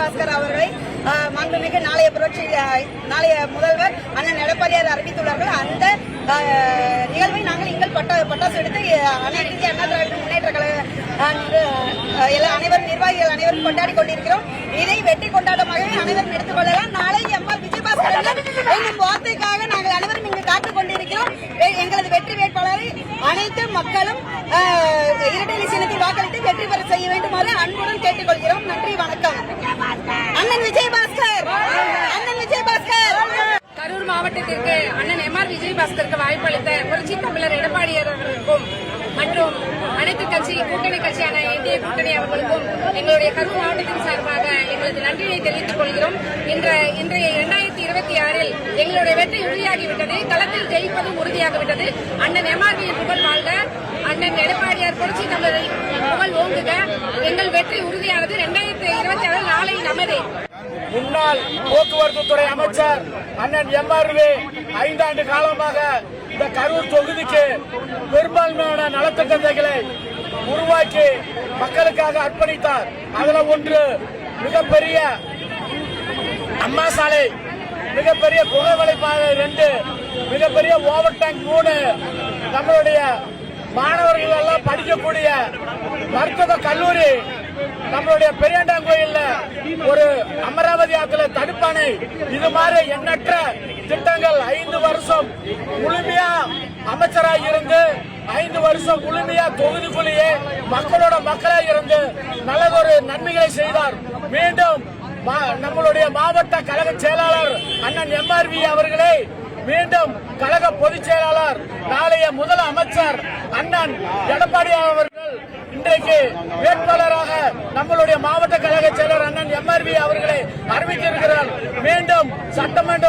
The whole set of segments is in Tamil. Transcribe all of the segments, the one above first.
விஜயபாஸ்கர் அவர்களை மாண்புமிகு நாளைய முதல்வர் அண்ணன் எடப்பாடியார் அறிவித்துள்ளார்கள். அந்த நிகழ்வை நாங்கள் இங்கள் பட்டாசு எடுத்து அனைத்து இந்திய அண்ணா திராவிட முன்னேற்ற கழக நிர்வாகிகள் அனைவரும் கொண்டாடி கொண்டிருக்கிறோம். இதை வெற்றி கொண்டாட்டமாகவே அனைவரும் எடுத்துக் கொள்ளலாம். நாளை எம்ஆர் விஜயபாஸ்கர் என்னும் வார்த்தைக்காக நாங்கள் அனைவரும் இங்கு காத்துக் கொண்டிருக்கிறோம். எங்களது வெற்றி வேட்பாளரை அனைத்து மக்களும் இரட்டை சின்னத்தில் வாக்களித்து வெற்றி பெற செய்ய வேண்டுமாறு அன்புடன் கேட்டுக்கொள்கிறோம். நன்றி, வணக்கம். அண்ணன் விஜயபாஸ்கர், அண்ணன் விஜயபாஸ்கர். கரூர் மாவட்டத்திற்கு அண்ணன் எம்ஆர் விஜயபாஸ்கருக்கு வாய்ப்பளித்த புரட்சி தமிழர் எடப்பாடியார் அவர்களுக்கும் மற்றும் அனைத்து கட்சி கூட்டணி கட்சியான இந்திய கூட்டணி அவர்களுக்கும் எங்களுடைய கரூர் மாவட்டத்தின் சார்பாக எங்களது நன்றியை தெரிவித்துக் கொள்கிறோம். இன்றைய 2026 எங்களுடைய வெற்றி உறுதியாகிவிட்டது. களத்தில் ஜெயிப்பதும் உறுதியாகிவிட்டது. அண்ணன் எம்ஆர்வியின் புகழ் வாழ்க, அண்ணன் எடப்பாடியார் புரட்சி தமிழரை புகழ் ஓங்குக. எங்கள் வெற்றி உறுதியானது. 2026 நாளை நமதே. முன்னாள் போக்குவரத்து துறை அமைச்சர் அண்ணன் எம்ஆர்வி 5 ஆண்டு காலமாக இந்த கரூர் தொகுதிக்கு பெரும்பான்மையான நலத்திட்டங்களை உருவாக்கி மக்களுக்காக அர்ப்பணித்தார். அதுல ஒன்று மிகப்பெரிய அம்மா சாலை, மிகப்பெரிய புகைவலை பாதை 2, மிகப்பெரிய ஓவர் டேங்க் 3, நம்மளுடைய மாணவர்கள் எல்லாம் படிக்கக்கூடிய மருத்துவ கல்லூரி, நம்மளுடைய பெரியாண்டாங்கோயில்ல ஒரு அமராவதி ஆத்துல தடுப்பானை, இது மாதிரி எண்ணற்ற திட்டங்கள் 5 வருஷம் முழுமையா அமைச்சராக இருந்து 5 வருஷம் முழுமையா தொகுதிக்குள்ளேயே மக்களோட மக்களாக இருந்து நல்லதொரு நன்மைகளை செய்தார். மீண்டும் நம்மளுடைய மாவட்ட கழக செயலாளர் அண்ணன் எம்ஆர்வி அவர்களை மீண்டும் கழக பொதுச் செயலாளர் நாளைய முதல் அமைச்சர் அண்ணன் எடப்பாடி அவர்கள் இன்றைக்கு வேட்பாளராக நம்மளுடைய மாவட்ட கழக செயலர் அண்ணன் எம்ஆர்வி அவர்களை அறிவித்திருக்கிறார். மீண்டும் சட்டமன்ற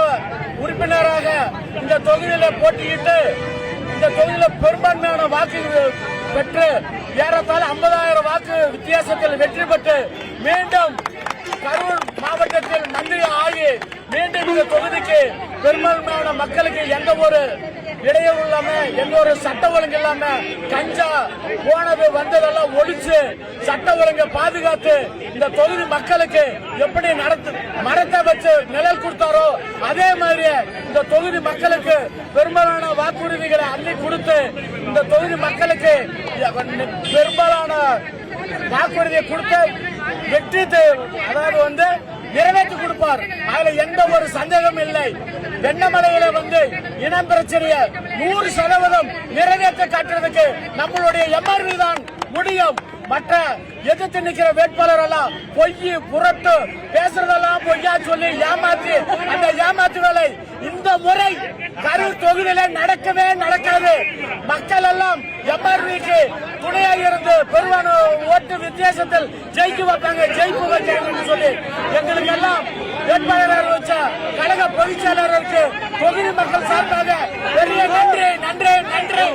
உறுப்பினராக இந்த தொகுதியில போட்டியிட்டு இந்த தொகுதியில பெரும்பான்மையான வாக்கு பெற்று ஏறத்தாழ 50,000 வாக்கு வித்தியாசத்தில் வெற்றி பெற்று மீண்டும் கரூர் மாவட்டத்தில் மந்திரி ஆகி மீண்டும் இந்த தொகுதிக்கு பெரும்பான்மையான மக்களுக்கு எந்த ஒரு இடையூறு இல்லாம, எந்த ஒரு சட்ட ஒழுங்கு இல்லாம, கஞ்சா போனது வந்ததெல்லாம் ஒழிச்சு சட்ட ஒழுங்கை பாதுகாத்து இந்த தொகுதி மக்களுக்கு எப்படி மரத்தை வச்சு நிழல் கொடுத்தாரோ அதே மாதிரி இந்த தொகுதி மக்களுக்கு பெரும்பாலான வாக்குறுதிகளை அள்ளி கொடுத்து இந்த தொகுதி மக்களுக்கு பெரும்பாலான வாக்குறுதியை கொடுத்து வெற்றி அதாவது நிறைவேற்றி கொடுப்பார். அதுல எந்த ஒரு சந்தேகம் இல்லை. வெண்ணமலையில இனம் பிரச்சனைய 100% நிறைவேற்ற காட்டுறதுக்கு நம்மளுடைய எம்ஆர்வி தான் முடியும். மற்ற எதிர்த்து நிக்கிற வேட்பாளர் எல்லாம் பொய் புரட்டு பேசுறதெல்லாம் பொய்யா சொல்லி ஏமாற்றி அந்த ஏமாற்று வேலை இந்த முறை கரூர் தொகுதியில நடக்கவே நடக்காது. மக்கள் எல்லாம் எம்ஆர்விக்கு துணையாக இருந்து பெருவான ஓட்டு வித்தியாசத்தில் ஜெயிக்க வைப்பாங்க, ஜெயிப்பு வைக்கிறாங்கன்னு சொல்லி எங்களுக்கு எல்லாம் வேட்பாளராக வச்ச கழக பொதுச் செயலாளருக்கு தொகுதி மக்கள் சார்பாக பெரிய நன்றி நன்றி நன்றி.